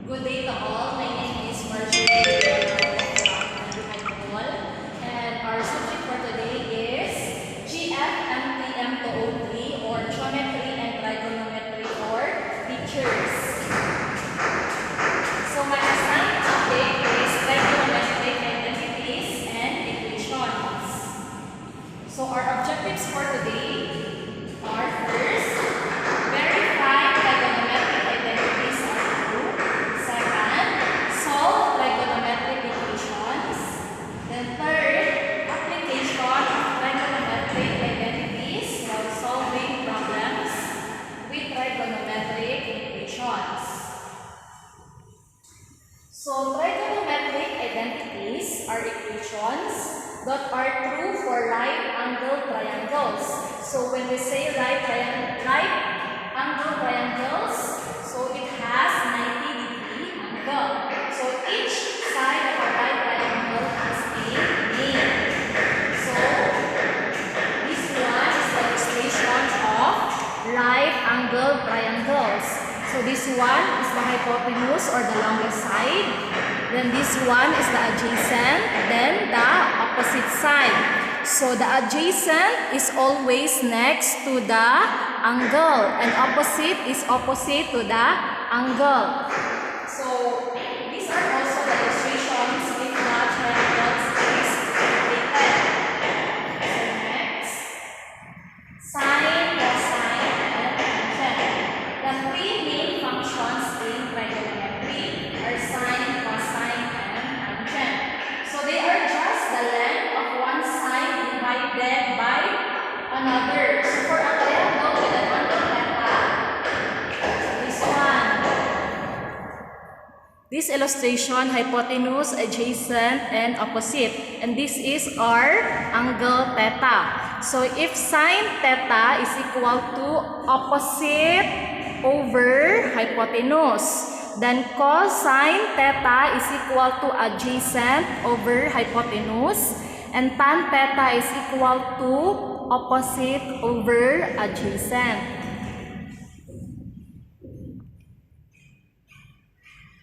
Good day to all. My name is Marjorie and our subject for today is GF and TM203 or Geometry and Trigonometry for Teachers. So my assigned topic is trigonometric identities and equations. So our objectives for today are first, verify trigonometric identities are true. Second, solve trigonometric equations. Then third, application of trigonometric identities while solving problems with trigonometric equations. So trigonometric identities are equations that are true for right-angled triangles. So when we say right-angled triangles, so it has 90-degree angle. So each side of a right triangle has a name. So this one is the illustration of right-angled triangles. So this one is the hypotenuse or the longest side. Then this one is the adjacent, then the opposite side. So the adjacent is always next to the angle and opposite is opposite to the angle. So these are also the illustrations if the triangles is related. So next, sine, cosine, and tangent. The three main functions in trigonometry are sine, cosine, and tangent. So they are just the length of one side divided by another. So for a triangle with an angle theta, this one. This illustration, hypotenuse, adjacent, and opposite. And this is our angle theta. So if sine theta is equal to opposite over hypotenuse, then cosine theta is equal to adjacent over hypotenuse, and tan theta is equal to opposite over adjacent.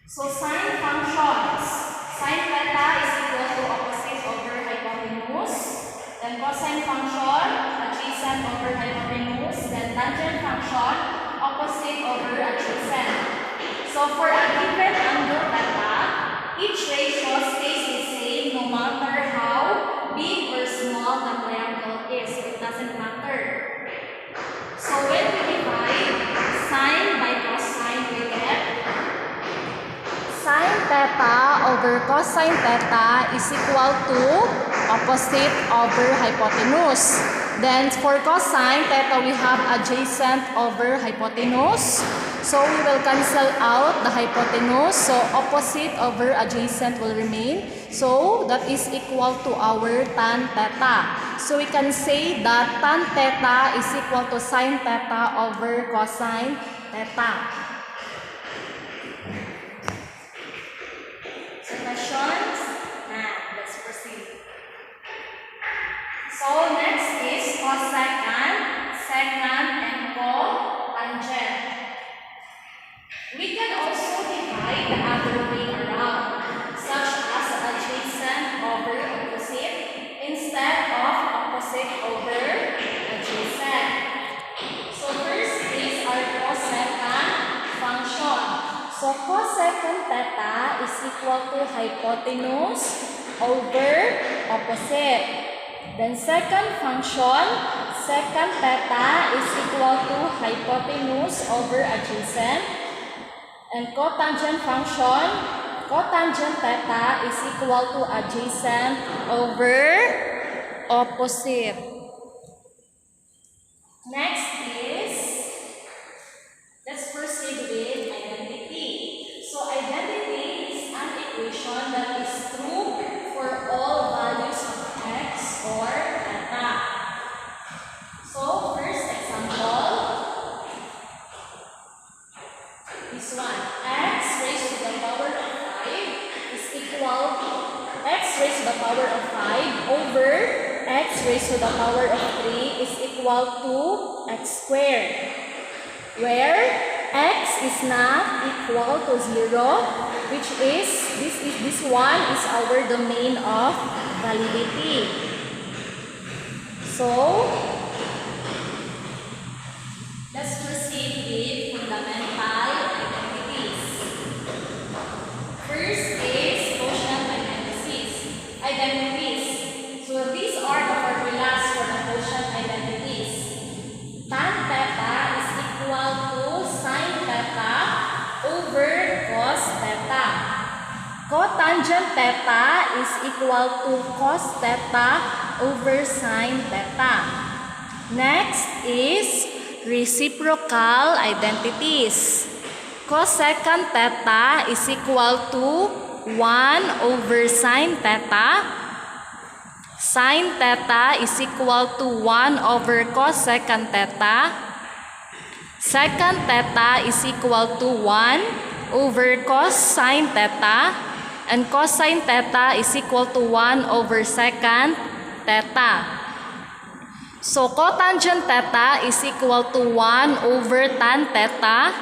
So sine functions, sine theta is equal to opposite over hypotenuse, then cosine function, adjacent over hypotenuse, then tangent function, opposite over adjacent. So for a given angle theta, each ratio stays the same no matter how big or small the triangle is. So it doesn't matter. So when we divide sine by cosine, we get sine theta over cosine theta is equal to opposite over hypotenuse. Then for cosine theta, we have adjacent over hypotenuse. So we will cancel out the hypotenuse. So opposite over adjacent will remain. So that is equal to our tan theta. So we can say that tan theta is equal to sine theta over cosine theta. So questions? Let's proceed. So next is cosecant, secant, and cotangent. We can also divide the other way around, such as adjacent over opposite instead of opposite over adjacent. So first is our cosecant function. So cosecant theta is equal to hypotenuse over opposite. Then second function, secant theta is equal to hypotenuse over adjacent. And cotangent function, cotangent theta is equal to adjacent over opposite. Next is, let's proceed with identity. So identity is an equation that is true for all values of x or theta. So first example, this one, x raised to the power of 5 is equal to x raised to the power of 5 over x raised to the power of 3 is equal to x squared. Where x is not equal to 0, which is this one is our domain of validity. So let's proceed with fundamental identities. First is quotient identities. So these are the formulas for the quotient identities. Tan theta is equal to sin theta over cos theta. Cotangent theta is equal to cos theta over sin theta. Next is reciprocal identities. Cosecant theta is equal to 1 over sin theta. Sin theta is equal to 1 over cosecant theta. Secant theta is equal to 1 over cosine theta. And cosine theta is equal to 1 over secant theta. So cotangent theta is equal to 1 over tan theta.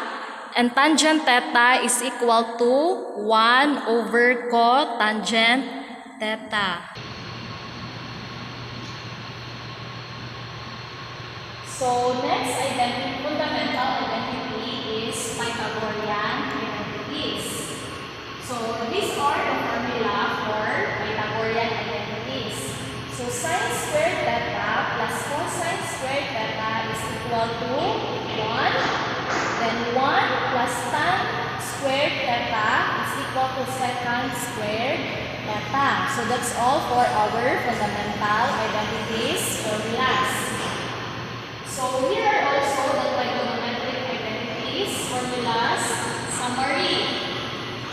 And tangent theta is equal to 1 over cotangent theta. So next fundamental identity is Pythagorean identities. So these are the formula for Pythagorean identities. So sin squared theta plus cosine squared theta is equal to 1. Then 1 plus tan squared theta is equal to secant squared theta. So that's all for our fundamental identities formulas. So here are also the trigonometric identities formulas summary.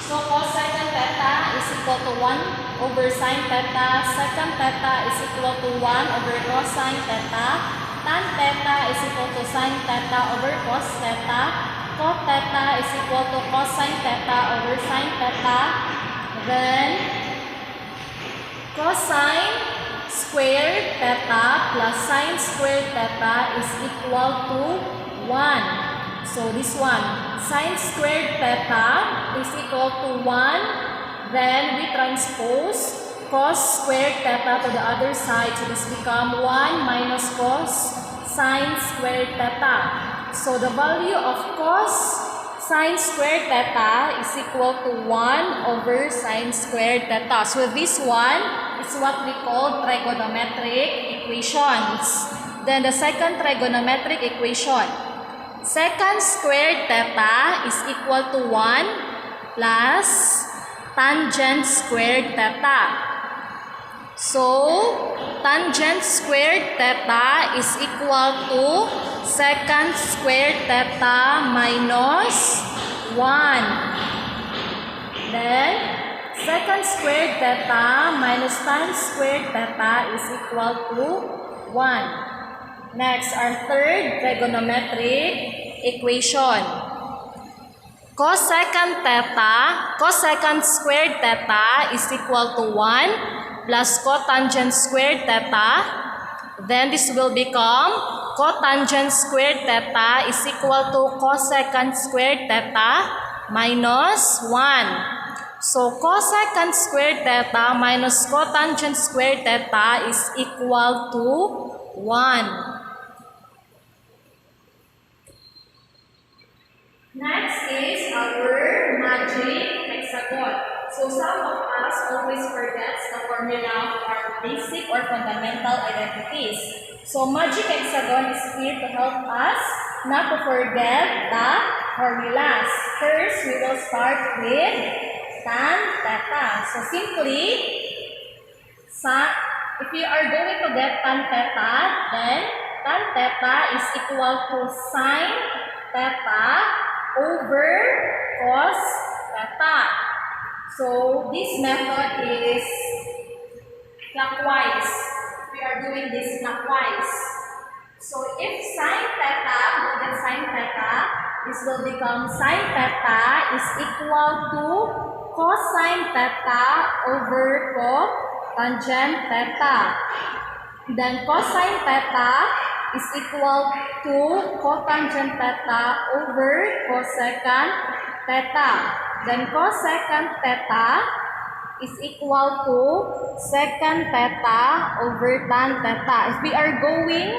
So cosecant theta is equal to 1 over sin theta. Secant theta is equal to 1 over cosine theta. Tan theta is equal to sin theta over cos theta. Cot theta is equal to cosine theta over sin theta. Then cosine squared theta plus sin squared theta is equal to 1. So this one, sin squared theta is equal to 1. Then we transpose cos squared theta to the other side. So this become 1 minus cos sin squared theta. So the value of cos sin squared theta is equal to 1 over sin squared theta. So this one is what we call trigonometric equations. Then the second trigonometric equation. Secant squared theta is equal to 1 plus tangent squared theta. So tangent squared theta is equal to secant squared theta minus 1. Then secant squared theta minus tan squared theta is equal to 1. Next, our third trigonometric equation. Cosecant squared theta is equal to 1 plus cotangent squared theta. Then this will become cotangent squared theta is equal to cosecant squared theta minus 1. So cosecant squared theta minus cotangent squared theta is equal to 1. Next is our magic hexagon. So some of us always forgets the formula of our basic or fundamental identities. So magic hexagon is here to help us not to forget the formulas. First, we will start with tan theta. So simply, if you are going to get tan theta, then tan theta is equal to sin theta over cos theta. So this method is clockwise. We are doing this clockwise. So if sin theta, we get sin theta, this will become sin theta is equal to cosine theta over cotangent theta. Then cosine theta is equal to cotangent theta over cosecant theta. Then cosecant theta is equal to secant theta over tan theta. If we are going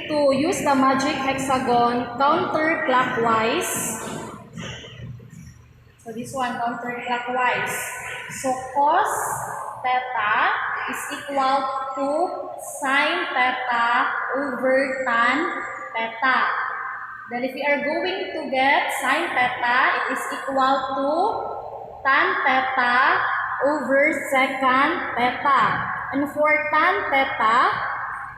to use the magic hexagon counterclockwise, so this one counterclockwise. So cos theta is equal to sin theta over tan theta. Then if we are going to get sin theta, it is equal to tan theta over secant theta. And for tan theta,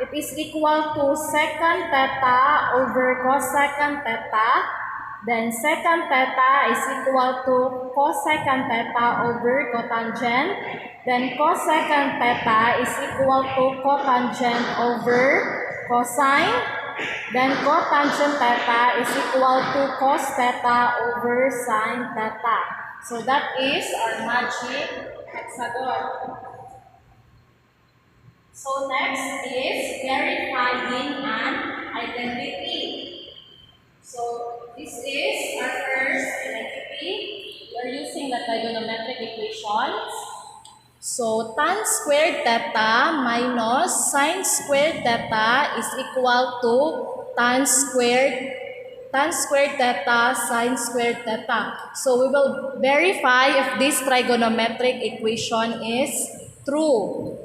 it is equal to secant theta over cosecant theta. Then secant theta is equal to cosecant theta over cotangent. Then cosecant theta is equal to cotangent over cosine. Then cotangent theta is equal to cos theta over sin theta. So that is our magic hexagon. So next is verifying an identity. So this is our first identity. We are using the trigonometric equations. So tan squared theta minus sin squared theta is equal to tan squared theta sin squared theta. So we will verify if this trigonometric equation is true.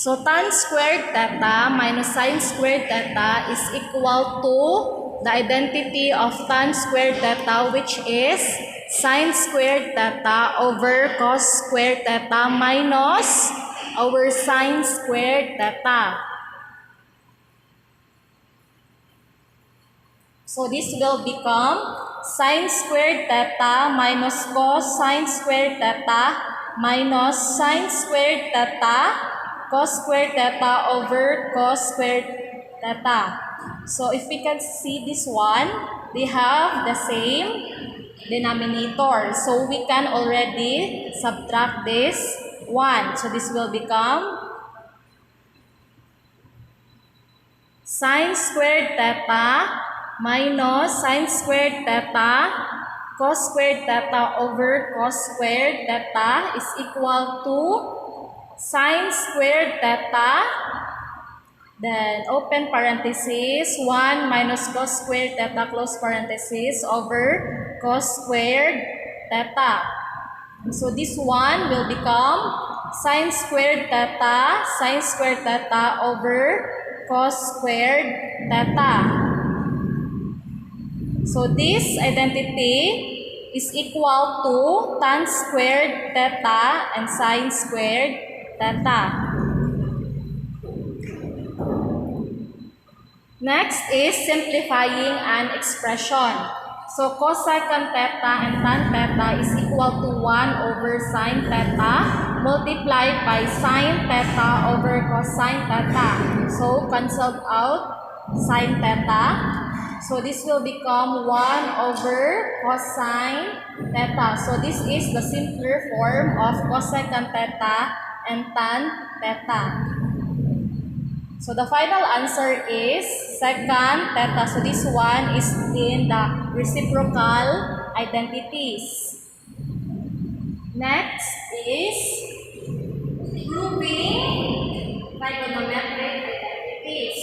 So tan squared theta minus sin squared theta is equal to the identity of tan squared theta, which is sin squared theta over cos squared theta minus over sin squared theta. So this will become sin squared theta minus cos sin squared theta minus sin squared theta cos squared theta over cos squared theta. So if we can see this one, they have the same denominator. So we can already subtract this 1. So this will become sin squared theta minus sin squared theta cos squared theta over cos squared theta is equal to sin squared theta, then open parenthesis, 1 minus cos squared theta close parenthesis over cos squared theta. So this one will become sin squared theta over cos squared theta. So this identity is equal to tan squared theta and sin squared theta. Next is simplifying an expression. So cosecant theta and tan theta is equal to 1 over sin theta multiplied by sin theta over cosine theta. So cancelled out sin theta. So this will become 1 over cosine theta. So this is the simpler form of cosecant theta and tan theta. So the final answer is secant theta. So this one is in the reciprocal identities. Next is proving trigonometric identities.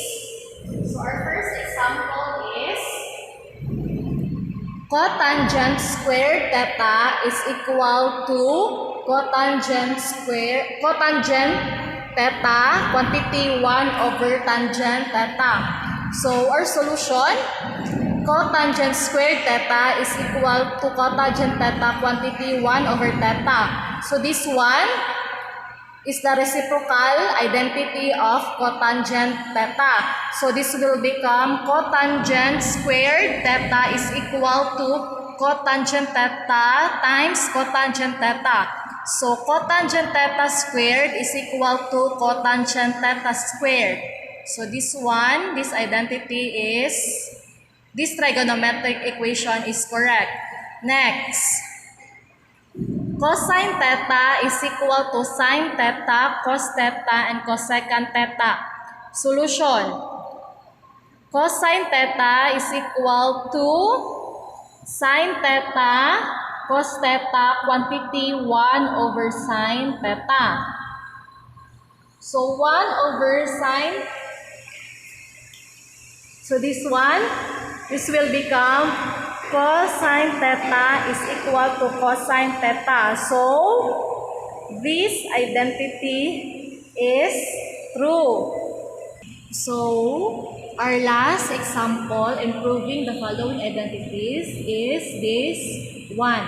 So our first example is cotangent squared theta is equal to cotangent theta quantity 1 over tangent theta. So our solution, cotangent squared theta is equal to cotangent theta quantity 1 over theta. So this one is the reciprocal identity of cotangent theta. So this will become cotangent squared theta is equal to cotangent theta times cotangent theta. So cotangent theta squared is equal to cotangent theta squared. So this one, this identity is, this trigonometric equation is correct. Next, Cosine theta is equal to sine theta, cos theta, and cosecant theta. Solution. Cosine theta is equal to sine theta, cos theta, quantity 1 over sine theta. So 1 over sine, so this will become cosine theta is equal to cosine theta. So this identity is true. So our last example in proving the following identities is this one.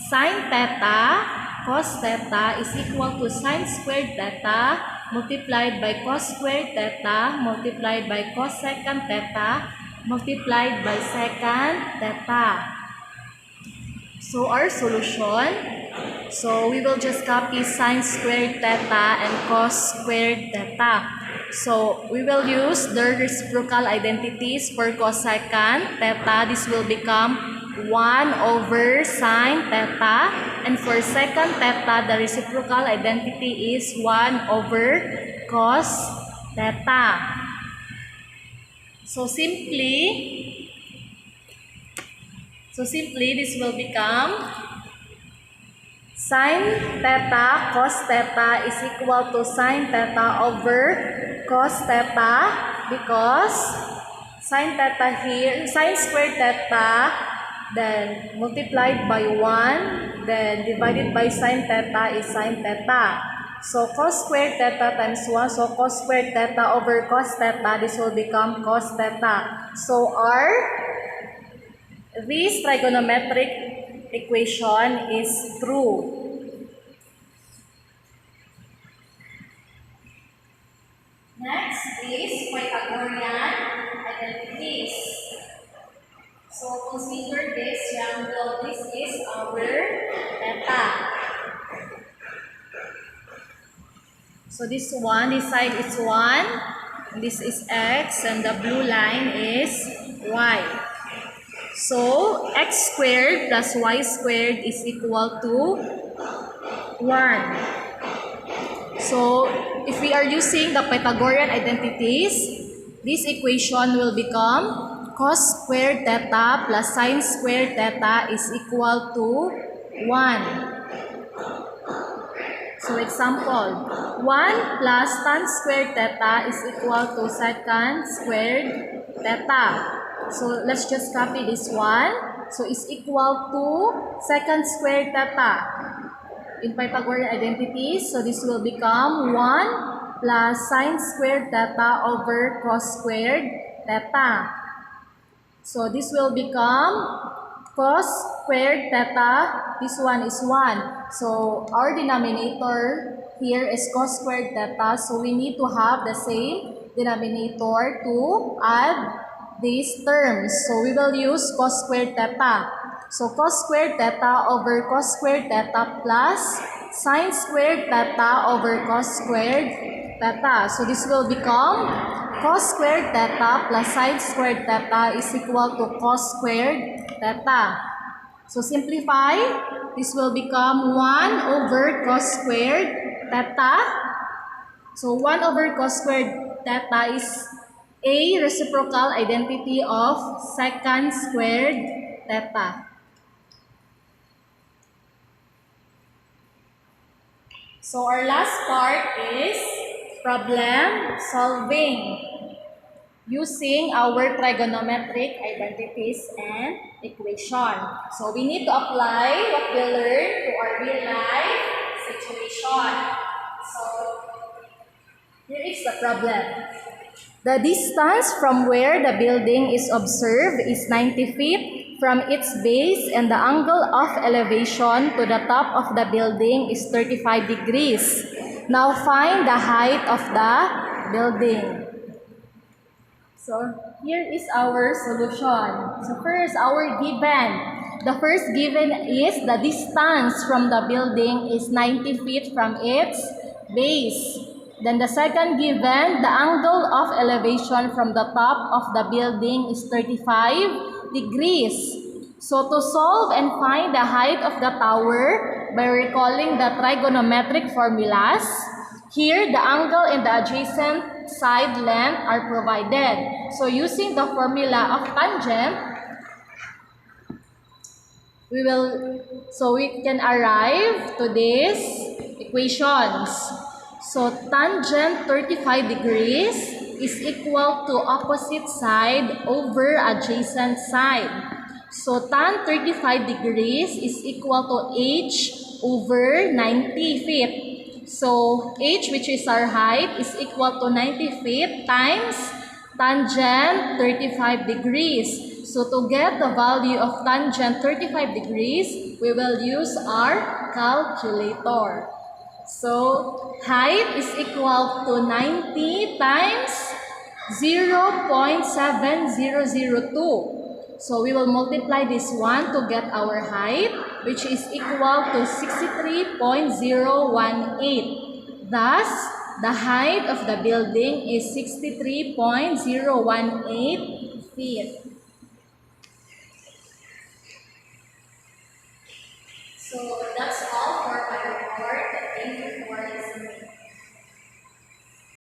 Sine theta cos theta is equal to sine squared theta multiplied by cos squared theta multiplied by cosecant theta multiplied by secant theta. So our solution, so we will just copy sine squared theta and cos squared theta. So we will use the reciprocal identities for cosecant theta. This will become 1 over sine theta, and for secant theta, the reciprocal identity is 1 over cos theta. So simply this will become sine theta cos theta is equal to sine theta over cos theta, because sine theta here, sine squared theta, then multiplied by 1, then divided by sine theta is sine theta. So cos squared theta times 1, so cos squared theta over cos theta, this will become cos theta. So this trigonometric equation is true. Next is Pythagorean identities. So consider this triangle. This is our theta. So this side is 1, this is x, and the blue line is y. So x squared plus y squared is equal to 1. So if we are using the Pythagorean identities, this equation will become cos squared theta plus sine squared theta is equal to 1. So example, 1 plus tan squared theta is equal to secant squared theta. So let's just copy this one. So it's equal to secant squared theta in Pythagorean identities. So this will become 1 plus sine squared theta over cos squared theta. So this will become cos squared theta, this one is 1. So our denominator here is cos squared theta. So we need to have the same denominator to add these terms. So we will use cos squared theta. So cos squared theta over cos squared theta plus sine squared theta over cos squared theta. So this will become cos squared theta plus sine squared theta is equal to cos squared theta. So simplify, this will become 1 over cos squared theta. So 1 over cos squared theta is a reciprocal identity of secant squared theta. So our last part is problem solving using our trigonometric identities and equation. So we need to apply what we learned to our real life situation. So here is the problem. The distance from where the building is observed is 90 feet from its base, and the angle of elevation to the top of the building is 35 degrees. Now find the height of the building. So here is our solution. So first, our given. The first given is the distance from the building is 90 feet from its base. Then the second given, the angle of elevation from the top of the building is 35 degrees. So to solve and find the height of the tower, by recalling the trigonometric formulas. Here, the angle and the adjacent side length are provided. So using the formula of tangent, we can arrive to these equations. So tangent 35 degrees is equal to opposite side over adjacent side. So tan 35 degrees is equal to h over 90 feet. So h, which is our height, is equal to 90 feet times tangent 35 degrees. So to get the value of tangent 35 degrees, we will use our calculator. So height is equal to 90 times 0.7002. So we will multiply this one to get our height, which is equal to 63.018. Thus, the height of the building is 63.018 feet. So that's